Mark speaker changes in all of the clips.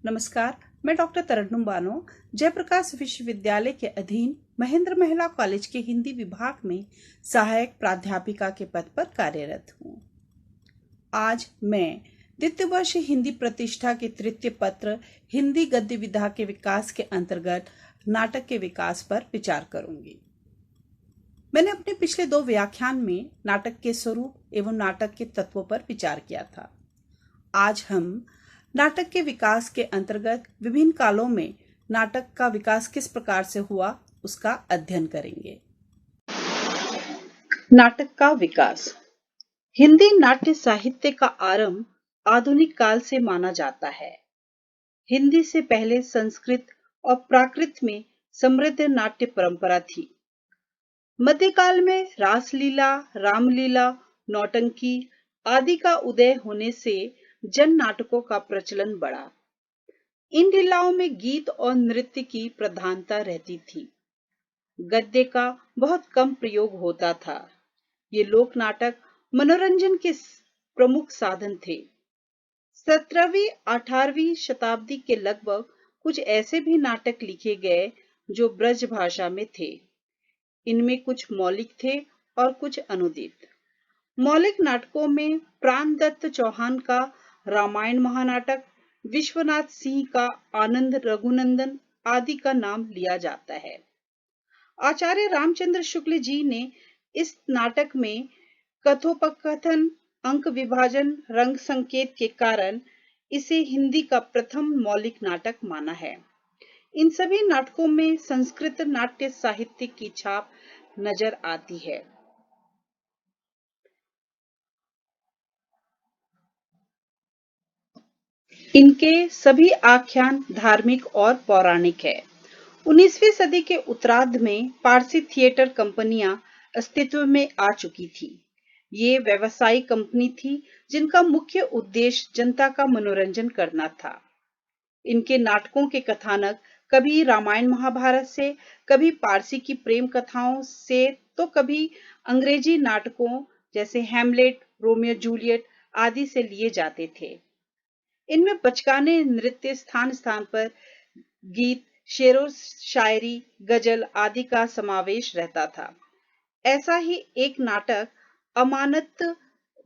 Speaker 1: नमस्कार, मैं डॉक्टर तरन्नुम बानो जयप्रकाश विश्वविद्यालय के अधीन महेंद्र महिला कॉलेज के हिंदी विभाग में सहायक प्राध्यापिका के पद पर कार्यरत हूँ। आज मैं द्वितीय वर्ष हिंदी प्रतिष्ठा के तृतीय पत्र हिंदी गद्य विधा के विकास के अंतर्गत नाटक के विकास पर विचार करूंगी। मैंने अपने पिछले 2 व्याख्यान में नाटक के स्वरूप एवं नाटक के तत्वों पर विचार किया था। आज हम नाटक के विकास के अंतर्गत विभिन्न कालों में नाटक का विकास किस प्रकार से हुआ उसका अध्ययन करेंगे। नाटक का विकास। हिंदी नाट्य साहित्य का आरंभ आधुनिक काल से माना जाता है। हिंदी से पहले संस्कृत और प्राकृत में समृद्ध नाट्य परंपरा थी। मध्यकाल में रासलीला, रामलीला, नौटंकी आदि का उदय होने से जन नाटकों का प्रचलन बढ़ा। इन लीलाओं में गीत और नृत्य की प्रधानता रहती थी। गद्य का बहुत कम प्रयोग होता था। ये लोक नाटक मनोरंजन के प्रमुख साधन थे। 17वीं 18वीं शताब्दी के लगभग कुछ ऐसे भी नाटक लिखे गए जो ब्रज भाषा में थे। इनमें कुछ मौलिक थे और कुछ अनुदित। मौलिक नाटकों में प्राणदत्त चौहान का रामायण महानाटक, विश्वनाथ सिंह का आनंद रघुनंदन आदि का नाम लिया जाता है। आचार्य रामचंद्र शुक्ल जी ने इस नाटक में कथोपकथन, अंक विभाजन, रंग संकेत के कारण इसे हिंदी का प्रथम मौलिक नाटक माना है। इन सभी नाटकों में संस्कृत नाट्य साहित्य की छाप नजर आती है। इनके सभी आख्यान धार्मिक और पौराणिक है। 19वीं सदी के उत्तरार्ध में पारसी थिएटर कंपनियां अस्तित्व में आ चुकी थी। ये व्यवसायिक कंपनी थी जिनका मुख्य उद्देश्य जनता का मनोरंजन करना था। इनके नाटकों के कथानक कभी रामायण महाभारत से, कभी पारसी की प्रेम कथाओं से, तो कभी अंग्रेजी नाटकों जैसे हैमलेट, रोमियो जूलियट आदि से लिए जाते थे। इनमें बचकाने नृत्य, स्थान स्थान पर गीत, शेरो शायरी, गजल आदि का समावेश रहता था। ऐसा ही एक नाटक अमानत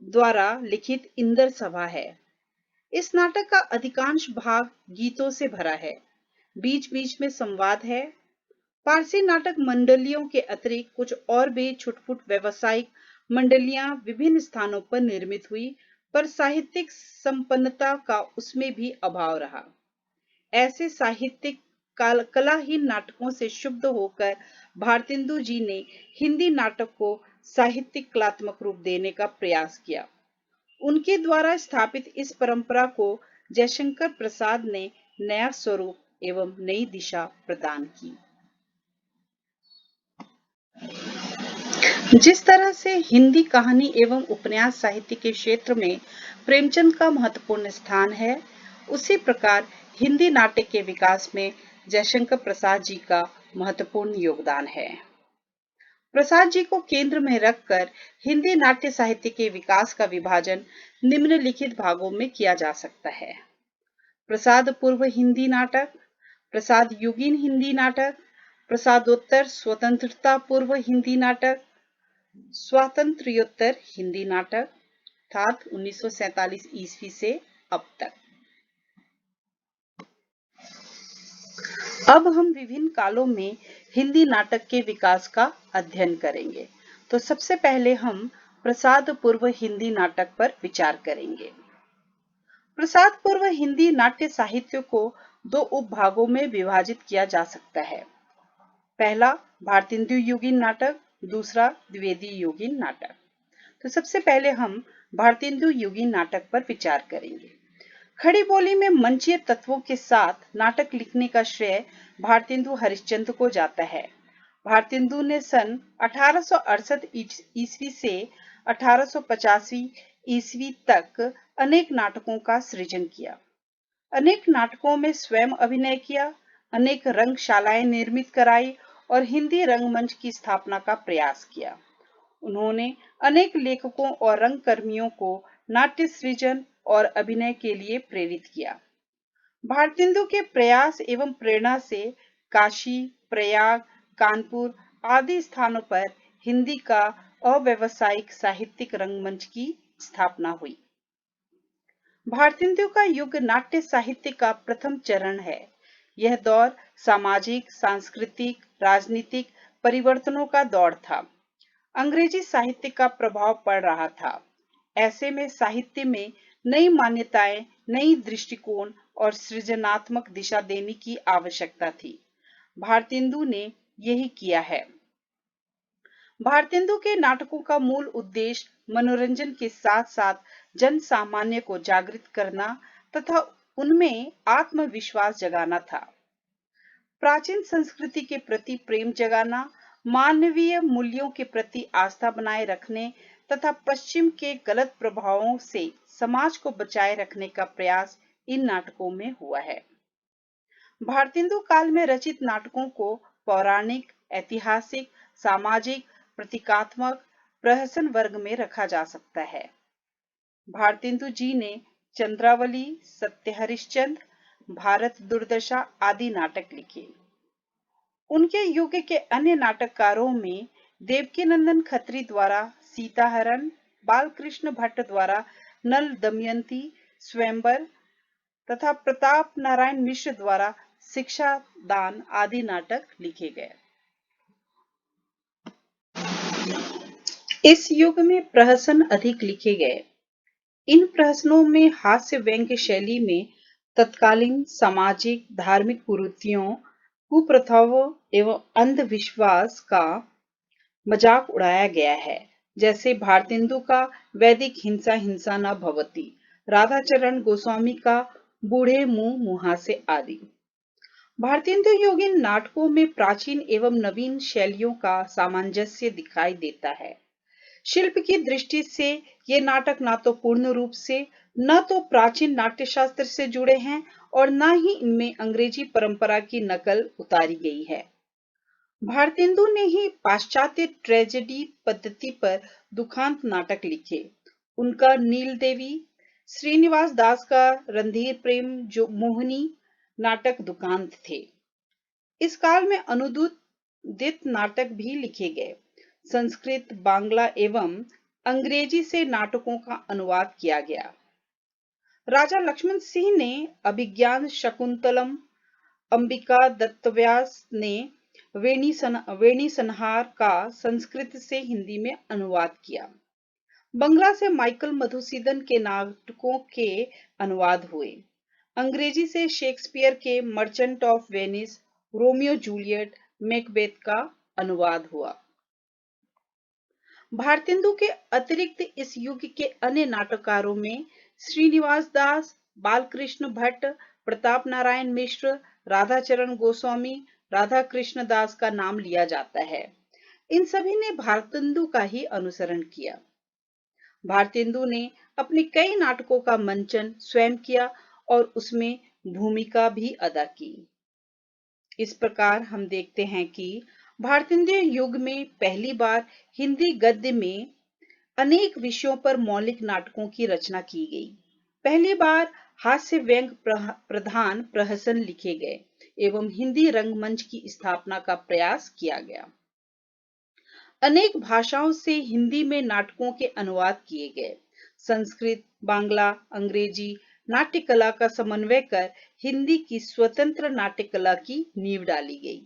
Speaker 1: द्वारा लिखित इंदर सभा है। इस नाटक का अधिकांश भाग गीतों से भरा है। बीच बीच में संवाद है। पारसी नाटक मंडलियों के अतिरिक्त कुछ और भी छुटपुट व्यावसायिक मंडलियां विभिन्न स्थानों पर निर्मित हुई, पर साहित्यिक संपन्नता का उसमें भी अभाव रहा। ऐसे साहित्यिक कलाहीन नाटकों से शुद्ध होकर भारतेंदु जी ने हिंदी नाटक को साहित्यिक कलात्मक रूप देने का प्रयास किया। उनके द्वारा स्थापित इस परंपरा को जयशंकर प्रसाद ने नया स्वरूप एवं नई दिशा प्रदान की। जिस तरह से हिंदी कहानी एवं उपन्यास साहित्य के क्षेत्र में प्रेमचंद का महत्वपूर्ण स्थान है, उसी प्रकार हिंदी नाटक के विकास में जयशंकर प्रसाद जी का महत्वपूर्ण योगदान है। प्रसाद जी को केंद्र में रखकर हिंदी नाट्य साहित्य के विकास का विभाजन निम्नलिखित भागों में किया जा सकता है। प्रसाद पूर्व हिंदी नाटक, प्रसाद युगीन हिंदी नाटक, प्रसादोत्तर स्वतंत्रता पूर्व हिंदी नाटक, स्वातंत्र्योत्तर हिंदी नाटक अर्थात 1947 ईस्वी से अब तक। अब हम विभिन्न कालों में हिंदी नाटक के विकास का अध्ययन करेंगे। तो सबसे पहले हम प्रसाद पूर्व हिंदी नाटक पर विचार करेंगे। प्रसाद पूर्व हिंदी नाट्य साहित्य को 2 उपभागों में विभाजित किया जा सकता है। पहला भारतेंदु युगीन नाटक, दूसरा द्विवेदी युगीन नाटक। तो सबसे पहले हम भारतेंदु युगीन नाटक पर विचार करेंगे। खड़ी बोली में मंचीय तत्वों के साथ नाटक लिखने का श्रेय भारतेंदु हरिश्चंद्र को जाता है। भारतेंदु ने सन 1868 ईस्वी से 1885 ईस्वी तक अनेक नाटकों का सृजन किया। अनेक नाटकों में स्वयं अभिनय किया, अनेक रंगशालाएं निर्मित कराई और हिंदी रंगमंच की स्थापना का प्रयास किया। उन्होंने अनेक लेखकों और रंगकर्मियों को नाट्य सृजन और अभिनय के लिए प्रेरित किया। भारतेंदु के प्रयास एवं प्रेरणा से काशी, प्रयाग, कानपुर आदि स्थानों पर हिंदी का अव्यावसायिक साहित्यिक रंगमंच की स्थापना हुई। भारतेंदु का युग नाट्य साहित्य का प्रथम चरण है। यह दौर सामाजिक, सांस्कृतिक, राजनीतिक परिवर्तनों का दौर था। अंग्रेजी साहित्य का प्रभाव पड़ रहा था। ऐसे में साहित्य में नई मान्यताएं, नई दृष्टिकोण और सृजनात्मक दिशा देने की आवश्यकता थी। भारतेंदु ने यही किया है। भारतेंदु के नाटकों का मूल उद्देश्य मनोरंजन के साथ साथ जन सामान्य को जागृत करना तथा उनमें आत्मविश्वास जगाना था। प्राचीन संस्कृति के प्रति प्रेम जगाना, मानवीय मूल्यों के प्रति आस्था बनाए रखने तथा पश्चिम के गलत प्रभावों से समाज को बचाए रखने का प्रयास इन नाटकों में हुआ है। भारतेंदु काल में रचित नाटकों को पौराणिक, ऐतिहासिक, सामाजिक, प्रतीकात्मक, प्रहसन वर्ग में रखा जा सकता है। भारतेंदु जी ने चंद्रावली, सत्य हरिश्चंद्र, भारत दुर्दशा आदि नाटक लिखे। उनके युग के अन्य नाटककारों में देवकीनंदन खत्री द्वारा सीताहरण, बालकृष्ण भट्ट द्वारा नल दमयंती, स्वयंवर तथा प्रताप नारायण मिश्र द्वारा शिक्षा दान आदि नाटक लिखे गए। इस युग में प्रहसन अधिक लिखे गए। इन प्रहसनों में हास्य व्यंग्य शैली में तत्कालीन सामाजिक, धार्मिक कुरीतियों, कुप्रथाओं एवं अंधविश्वास का मजाक उड़ाया गया है। जैसे भारतेंदु का वैदिक हिंसा हिंसा न भवति, राधाचरण गोस्वामी का बूढ़े मुंह मुहासे आदि। भारतेंदु योगिन नाटकों में प्राचीन एवं नवीन शैलियों का सामंजस्य दिखाई देता है। शिल्प की दृष्टि से ये नाटक ना तो पूर्ण रूप से, न तो प्राचीन नाट्यशास्त्र से जुड़े हैं और न ही इनमें अंग्रेजी परंपरा की नकल उतारी गई है। भारतेंदु ने ही पाश्चात्य ट्रेजेडी पद्धति पर दुखांत नाटक लिखे। उनका नील देवी, श्रीनिवास दास का रणधीर प्रेम जो मोहिनी नाटक दुखांत थे। इस काल में अनुदित नाटक भी लिखे गए। संस्कृत, बांग्ला एवं अंग्रेजी से नाटकों का अनुवाद किया गया। राजा लक्ष्मण सिंह ने अभिज्ञान शकुंतलम, अंबिका दत्तव्यास ने वेणी संहार का संस्कृत से हिंदी में अनुवाद किया। बंगला से माइकल मधुसूदन के नाटकों के अनुवाद हुए। अंग्रेजी से शेक्सपियर के merchant of Venice, Romeo Juliet, Macbeth का अनुवाद हुआ। भारतेंदु के अतिरिक्त इस युग के अन्य नाटककारों में श्रीनिवास दास, बालकृष्ण भट्ट, प्रताप नारायण मिश्र, राधाचरण गोस्वामी, राधा कृष्ण दास का नाम लिया जाता है। इन सभी ने भारतेंदु का ही अनुसरण किया। भारतेंदु ने अपने कई नाटकों का मंचन स्वयं किया और उसमें भूमिका भी अदा की। इस प्रकार हम देखते हैं कि भारतेंदु युग में पहली बार हिंदी गद्य में अनेक विषयों पर मौलिक नाटकों की रचना की गई। पहली बार हास्य व्यंग प्रधान प्रहसन लिखे गए एवं हिंदी रंगमंच की स्थापना का प्रयास किया गया। अनेक भाषाओं से हिंदी में नाटकों के अनुवाद किए गए। संस्कृत, बांग्ला, अंग्रेजी नाट्य कला का समन्वय कर हिंदी की स्वतंत्र नाट्य कला की नींव डाली गई।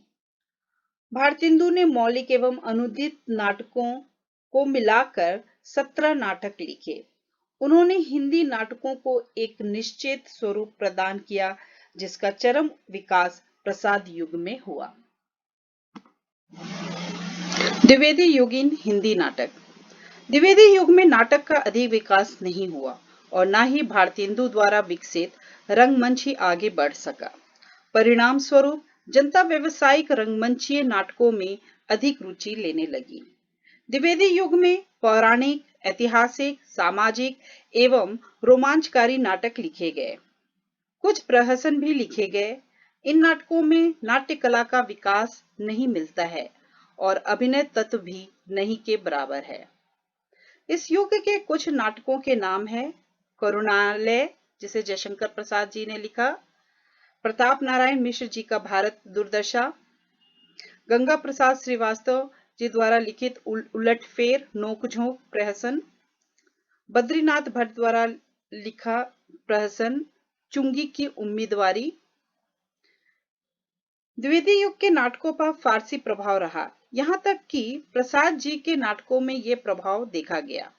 Speaker 1: भारतेंदु ने मौलिक एवं अनुदित नाटकों को मिलाकर 17 नाटक लिखे। उन्होंने हिंदी नाटकों को एक निश्चित स्वरूप प्रदान किया, जिसका चरम विकास प्रसाद युग में हुआ। द्विवेदी युगीन हिंदी नाटक। द्विवेदी युग में नाटक का अधिक विकास नहीं हुआ और न ही भारतेंदु द्वारा विकसित रंगमंच ही आगे बढ़ सका। परिणाम स्वरूप जनता व्यवसायिक रंगमंचीय नाटकों में अधिक रुचि लेने लगी। द्विवेदी युग में पौराणिक, ऐतिहासिक, सामाजिक एवं रोमांचकारी नाटक लिखे गए। कुछ प्रहसन भी लिखे गए। इन नाटकों में नाट्य कला का विकास नहीं मिलता है और अभिनय तत्व भी नहीं के बराबर है। इस युग के कुछ नाटकों के नाम है करुणालय, जिसे जयशंकर प्रसाद जी ने लिखा, प्रताप नारायण मिश्र जी का भारत दुर्दशा, गंगा प्रसाद श्रीवास्तव जी द्वारा लिखित उलटफेर नोकझोंक प्रहसन, बद्रीनाथ भट्ट द्वारा लिखा प्रहसन चुंगी की उम्मीदवारी। द्विवेदी युग के नाटकों पर फारसी प्रभाव रहा, यहाँ तक कि प्रसाद जी के नाटकों में ये प्रभाव देखा गया।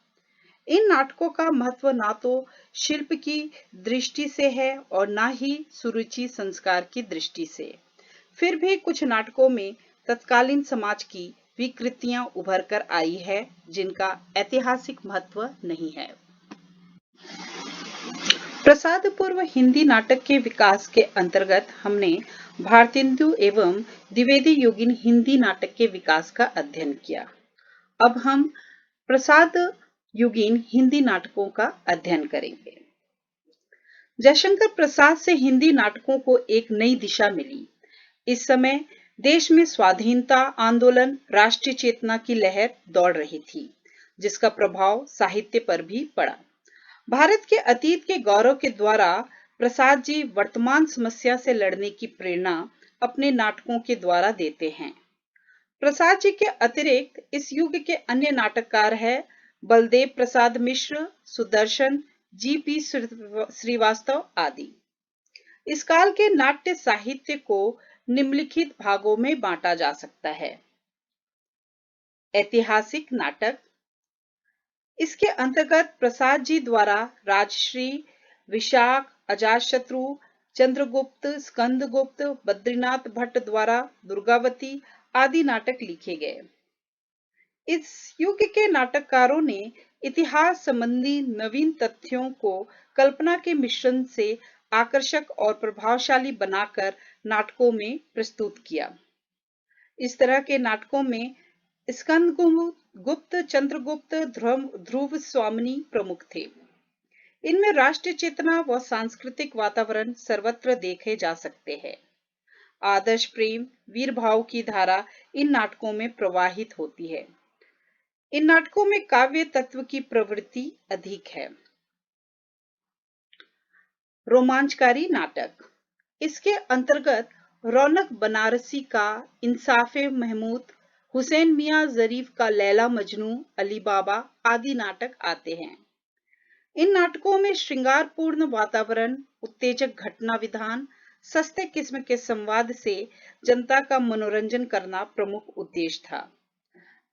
Speaker 1: इन नाटकों का महत्व ना तो शिल्प की दृष्टि से है और ना ही सुरुचि संस्कार की दृष्टि से। फिर भी कुछ नाटकों में तत्कालीन समाज की विकृतियां उभर कर आई है, जिनका ऐतिहासिक महत्व नहीं है। प्रसाद पूर्व हिंदी नाटक के विकास के अंतर्गत हमने भारतेंदु एवं द्विवेदी योगिन हिंदी नाटक के विकास का अध्ययन किया। अब हम प्रसाद युगीन हिंदी नाटकों का अध्ययन करेंगे। जयशंकर प्रसाद से हिंदी नाटकों को एक नई दिशा मिली। इस समय देश में स्वाधीनता आंदोलन, राष्ट्रीय चेतना की लहर दौड़ रही थी, जिसका प्रभाव साहित्य पर भी पड़ा। भारत के अतीत के गौरव के द्वारा प्रसाद जी वर्तमान समस्या से लड़ने की प्रेरणा अपने नाटकों के द्वारा देते हैं। प्रसाद जी के अतिरिक्त इस युग के अन्य नाटककार हैं बलदेव प्रसाद मिश्र, सुदर्शन, जी.पी. श्रीवास्तव आदि। इस काल के नाट्य साहित्य को निम्नलिखित भागों में बांटा जा सकता है। ऐतिहासिक नाटक, इसके अंतर्गत प्रसाद जी द्वारा राजश्री, विशाख, अजातशत्रु, चंद्रगुप्त, स्कंदगुप्त, बद्रीनाथ भट्ट द्वारा दुर्गावती आदि नाटक लिखे गए। इस युग के नाटककारों ने इतिहास संबंधी नवीन तथ्यों को कल्पना के मिश्रण से आकर्षक और प्रभावशाली बनाकर नाटकों में प्रस्तुत किया। इस तरह के नाटकों में स्कंदगुप्त, चंद्रगुप्त, ध्रुव स्वामिनी प्रमुख थे। इनमें राष्ट्रीय चेतना व सांस्कृतिक वातावरण सर्वत्र देखे जा सकते हैं। आदर्श प्रेम, वीर भाव की धारा इन नाटकों में प्रवाहित होती है। इन नाटकों में काव्य तत्व की प्रवृत्ति अधिक है। रोमांचकारी नाटक, इसके अंतर्गत रौनक बनारसी का इंसाफे महमूद, हुसैन मियां जरीफ का लैला मजनू, अली बाबा आदि नाटक आते हैं। इन नाटकों में श्रृंगारपूर्ण वातावरण, उत्तेजक घटना विधान, सस्ते किस्म के संवाद से जनता का मनोरंजन करना प्रमुख उद्देश्य था।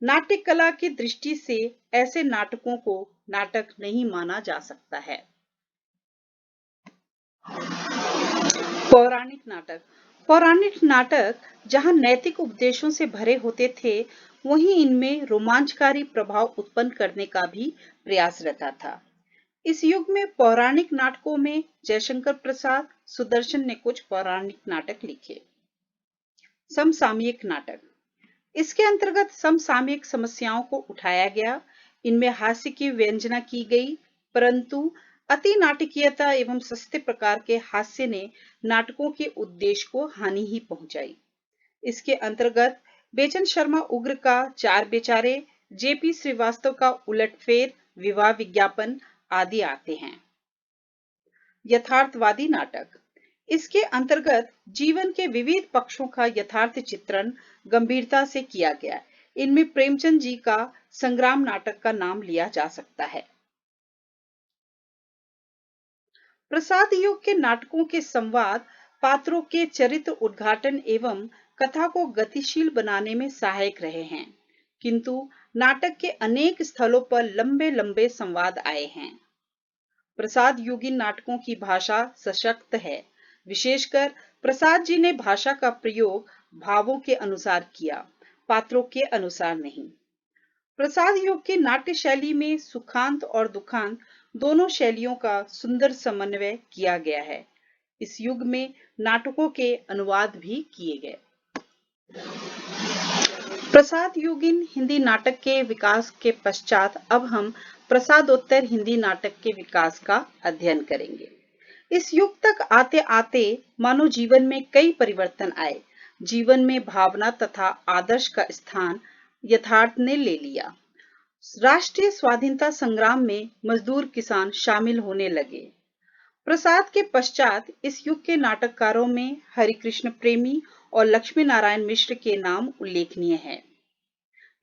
Speaker 1: नाट्य कला की दृष्टि से ऐसे नाटकों को नाटक नहीं माना जा सकता है। पौराणिक नाटक, पौराणिक नाटक जहां नैतिक उपदेशों से भरे होते थे, वहीं इनमें रोमांचकारी प्रभाव उत्पन्न करने का भी प्रयास रहता था। इस युग में पौराणिक नाटकों में जयशंकर प्रसाद, सुदर्शन ने कुछ पौराणिक नाटक लिखे। समसामयिक नाटक, इसके अंतर्गत समसामयिक समस्याओं को उठाया गया। इनमें हास्य की व्यंजना की गई, परंतु अति नाटकीयता एवं सस्ते प्रकार के हास्य ने नाटकों के उद्देश्य को हानि ही पहुंचाई। इसके अंतर्गत बेचन शर्मा उग्र का चार बेचारे, जे.पी. श्रीवास्तव का उलटफेर, विवाह विज्ञापन आदि आते हैं। यथार्थवादी नाटक, इसके अंतर्गत जीवन के विविध पक्षों का यथार्थ चित्रण गंभीरता से किया गया। इनमें प्रेमचंद जी का संग्राम नाटक का नाम लिया जा सकता है। प्रसाद युग के नाटकों के संवाद पात्रों के चरित्र उद्घाटन एवं कथा को गतिशील बनाने में सहायक रहे हैं, किंतु नाटक के अनेक स्थलों पर लंबे लंबे संवाद आए हैं। प्रसाद युगीन नाटकों की भाषा सशक्त है। विशेषकर प्रसाद जी ने भाषा का प्रयोग भावों के अनुसार किया, पात्रों के अनुसार नहीं। प्रसाद युग की नाट्य शैली में सुखांत और दुखांत दोनों शैलियों का सुंदर समन्वय किया गया है। इस युग में नाटकों के अनुवाद भी किए गए। प्रसाद युगीन हिंदी नाटक के विकास के पश्चात अब हम प्रसादोत्तर हिंदी नाटक के विकास का अध्ययन करेंगे। इस युग तक आते आते मानव जीवन में कई परिवर्तन आए। जीवन में भावना तथा आदर्श का स्थान यथार्थ ने ले लिया। राष्ट्रीय स्वाधीनता संग्राम में मजदूर किसान शामिल होने लगे। प्रसाद के पश्चात इस युग के नाटककारों में हरिकृष्ण प्रेमी और लक्ष्मी नारायण मिश्र के नाम उल्लेखनीय हैं।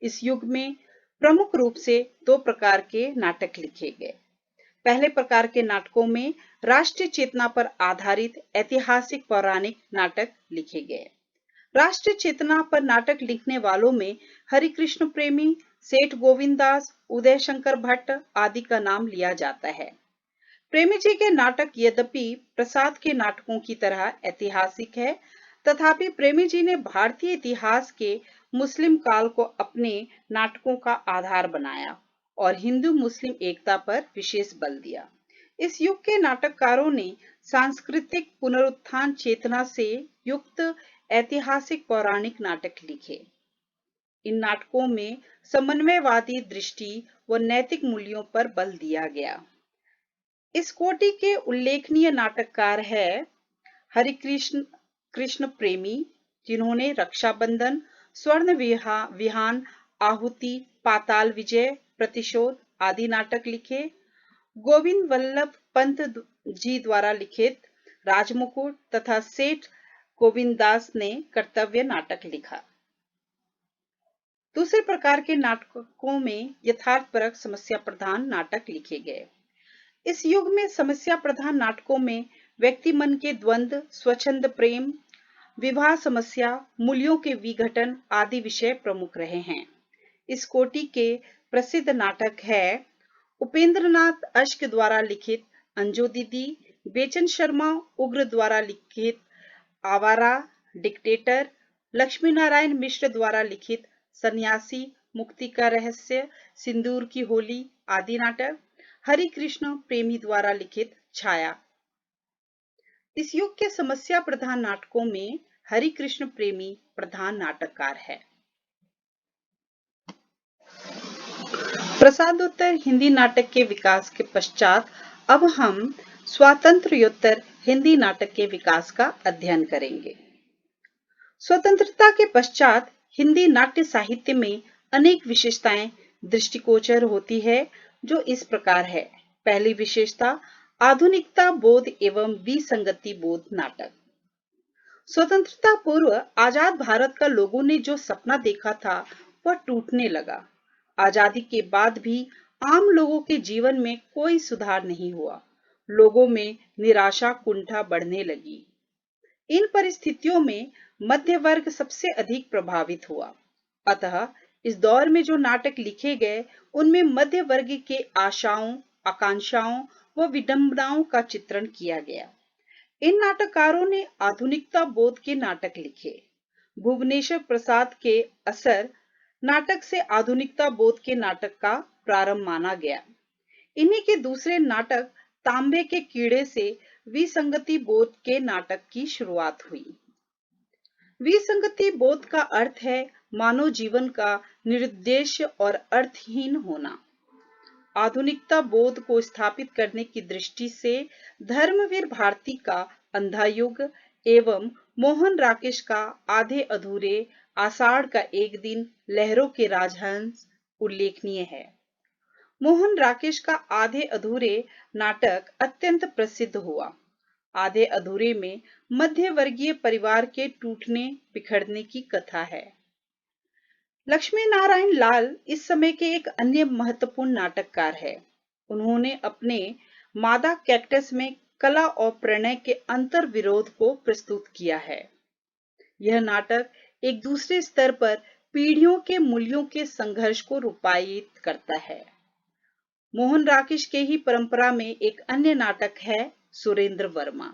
Speaker 1: इस युग में प्रमुख रूप से दो प्रकार के नाटक लिखे गए। पहले प्रकार के नाटकों में राष्ट्रीय चेतना पर आधारित ऐतिहासिक पौराणिक नाटक लिखे गए। राष्ट्रीय चेतना पर नाटक लिखने वालों में हरिकृष्ण प्रेमी, सेठ गोविंद दास, उदय शंकर भट्ट आदि का नाम लिया जाता है। प्रेमी जी के नाटक यद्यपि प्रसाद के नाटकों की तरह ऐतिहासिक है, तथापि प्रेमी जी ने भारतीय इतिहास के मुस्लिम काल को अपने नाटकों का आधार बनाया और हिंदू मुस्लिम एकता पर विशेष बल दिया। इस युग के नाटककारों ने सांस्कृतिक पुनरुत्थान चेतना से युक्त ऐतिहासिक पौराणिक नाटक लिखे। इन नाटकों में समन्वयवादी दृष्टि व नैतिक मूल्यों पर बल दिया गया। इस कोटि के उल्लेखनीय नाटककार है हरिकृष्ण कृष्ण प्रेमी, जिन्होंने रक्षाबंधन, स्वर्ण विहान, आहुति, पाताल विजय, प्रतिशोध आदि नाटक लिखे। गोविंद वल्लभ पंत जी द्वारा लिखित राजमुकुट तथा सेठ गोविंद दास ने कर्तव्य नाटक लिखा। दूसरे प्रकार के नाटकों में यथार्थपरक समस्या प्रधान नाटक लिखे गए। इस युग में समस्या प्रधान नाटकों में व्यक्ति मन के द्वंद्व, स्वच्छंद प्रेम, विवाह समस्या, मूल्यों के विघटन आदि विषय प्रमुख रहे हैं। इस कोटि के प्रसिद्ध नाटक है उपेंद्रनाथ अश्क द्वारा लिखित अंजो दीदी, बेचन शर्मा उग्र द्वारा लिखित आवारा डिक्टेटर, लक्ष्मी नारायण मिश्र द्वारा लिखित सन्यासी, मुक्ति का रहस्य, सिंदूर की होली आदि नाटक, हरिकृष्ण प्रेमी द्वारा लिखित छाया। इस युग के समस्या प्रधान नाटकों में हरिकृष्ण प्रेमी प्रधान नाटककार है। प्रसादोत्तर हिंदी नाटक के विकास के पश्चात अब हम स्वातंत्र्योत्तर हिंदी नाटक के विकास का अध्ययन करेंगे। स्वतंत्रता के पश्चात हिंदी नाट्य साहित्य में अनेक विशेषताएं दृष्टिगोचर होती है, जो इस प्रकार है। पहली विशेषता आधुनिकता बोध एवं विसंगति बोध नाटक। स्वतंत्रता पूर्व आजाद भारत का लोगों ने जो सपना देखा था वह टूटने लगा। आजादी के बाद भी आम लोगों के जीवन में कोई सुधार नहीं हुआ। लोगों में निराशा कुंठा बढ़ने लगी। इन परिस्थितियों में मध्य वर्ग सबसे अधिक प्रभावित हुआ। अतः इस दौर में जो नाटक लिखे गए उनमें मध्य वर्ग के आशाओं, आकांक्षाओं व विडंबनाओं का चित्रण किया गया। इन नाटककारों ने आधुनिकता बोध के नाटक लिखे। भुवनेश्वर प्रसाद के असर नाटक से आधुनिकता बोध के नाटक का प्रारंभ माना गया। इन्हीं के दूसरे नाटक तांबे के कीड़े से विसंगति बोध के नाटक की शुरुआत हुई। विसंगति बोध का अर्थ है मानव जीवन का निरुद्देश्य और अर्थहीन होना। आधुनिकता बोध को स्थापित करने की दृष्टि से धर्मवीर भारती का अंधा युग एवं मोहन राकेश का आधे अधूरे आषाढ़ का एक दिन, लहरों के राजहंस उल्लेखनीय है। मोहन राकेश का आधे अधूरे नाटक अत्यंत प्रसिद्ध हुआ। आधे अधूरे में मध्य वर्गीय परिवार के टूटने बिखरने की कथा है। लक्ष्मी नारायण लाल इस समय के एक अन्य महत्वपूर्ण नाटककार है। उन्होंने अपने मादा कैक्टस में कला और प्रणय के अंतर विरोध को प्रस्तुत किया है। यह नाटक एक दूसरे स्तर पर पीढ़ियों के मूल्यों के संघर्ष को रूपायित करता है। मोहन राकेश के ही परंपरा में एक अन्य नाटक है सुरेंद्र वर्मा।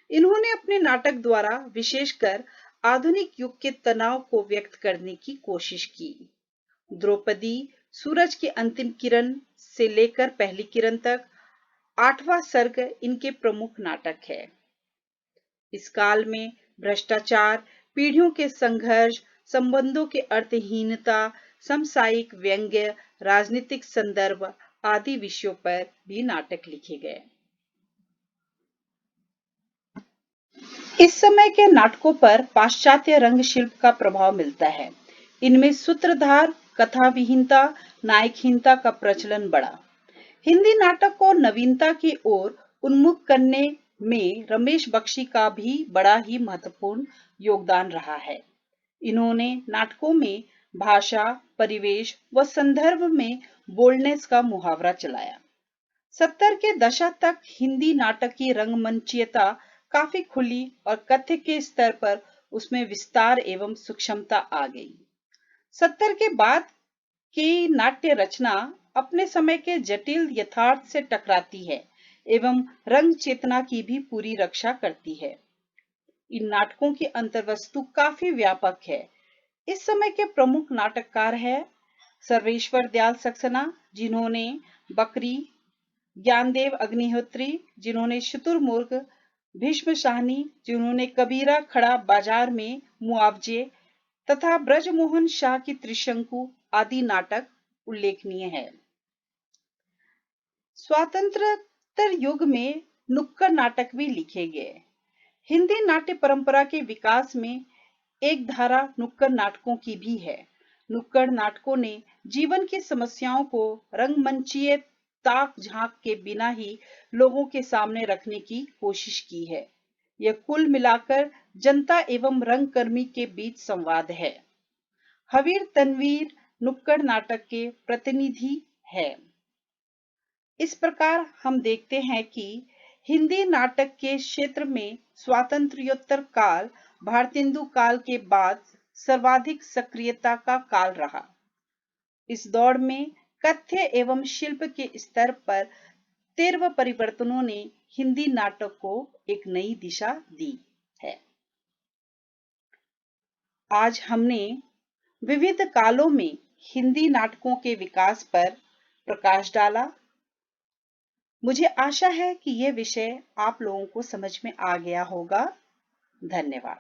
Speaker 1: इन्होंने अपने नाटक द्वारा विशेषकर आधुनिक युग के तनाव को व्यक्त करने की कोशिश की। द्रौपदी, सूरज की अंतिम किरण से लेकर पहली किरण तक, 8वां सर्ग इनके प्रमुख नाटक है। इस काल में भ्रष्टाचार, पीढ़ियों के संघर्ष, संबंधों के अर्थहीनता, समसामयिक व्यंग्य, राजनीतिक संदर्भ आदि विषयों पर भी नाटक लिखे गए। इस समय के नाटकों पर पाश्चात्य रंग शिल्प का प्रभाव मिलता है। इनमें सूत्रधार, कथा विहीनता, नायकहीनता का प्रचलन बढ़ा। हिंदी नाटक को नवीनता की ओर उन्मुख करने में रमेश बख्शी का भी बड़ा ही महत्वपूर्ण योगदान रहा है। इन्होंने नाटकों में भाषा, परिवेश व संदर्भ में बोल्डनेस का मुहावरा चलाया। 70 के दशक तक हिंदी नाटक की रंगमंचीयता काफी खुली और कथ्य के स्तर पर उसमें विस्तार एवं सूक्ष्मता आ गई। 70 के बाद की नाट्य रचना अपने समय के जटिल यथार्थ से टकराती है एवं रंग चेतना की भी पूरी रक्षा करती है। इन नाटकों की अंतर्वस्तु काफी व्यापक है। इस समय के प्रमुख नाटककार हैं सर्वेश्वर दयाल सक्सेना, जिन्होंने बकरी, ज्ञानदेव अग्निहोत्री, जिन्होंने शुतुरमुर्ग, भीष्म शाहनी, जिन्होंने कबीरा खड़ा बाजार में, मुआवजे तथा ब्रजमोहन शाह की त्रिशंकु आदि नाटक उल्लेखनीय है। स्वातंत्रोत्तर युग में नुक्कड़ नाटक भी लिखे गए। हिंदी नाट्य परंपरा के विकास में एक धारा नुक्कड़ नाटकों की भी है। नुक्कड़ नाटकों ने जीवन की समस्याओं को रंगमंचीय ताक झांक के बिना ही लोगों के सामने रखने की कोशिश की है। यह कुल मिलाकर जनता एवं रंगकर्मी के बीच संवाद है। हवीर तनवीर नुक्कड़ नाटक के प्रतिनिधि है। इस प्रकार हम देखते हैं कि हिंदी नाटक के क्षेत्र में स्वातंत्र्योत्तर काल भारतेंदु काल के बाद सर्वाधिक सक्रियता का काल रहा। इस दौर में कथ्य एवं शिल्प के स्तर पर तीव्र परिवर्तनों ने हिंदी नाटक को एक नई दिशा दी है। आज हमने विविध कालों में हिंदी नाटकों के विकास पर प्रकाश डाला। मुझे आशा है कि यह विषय आप लोगों को समझ में आ गया होगा। धन्यवाद।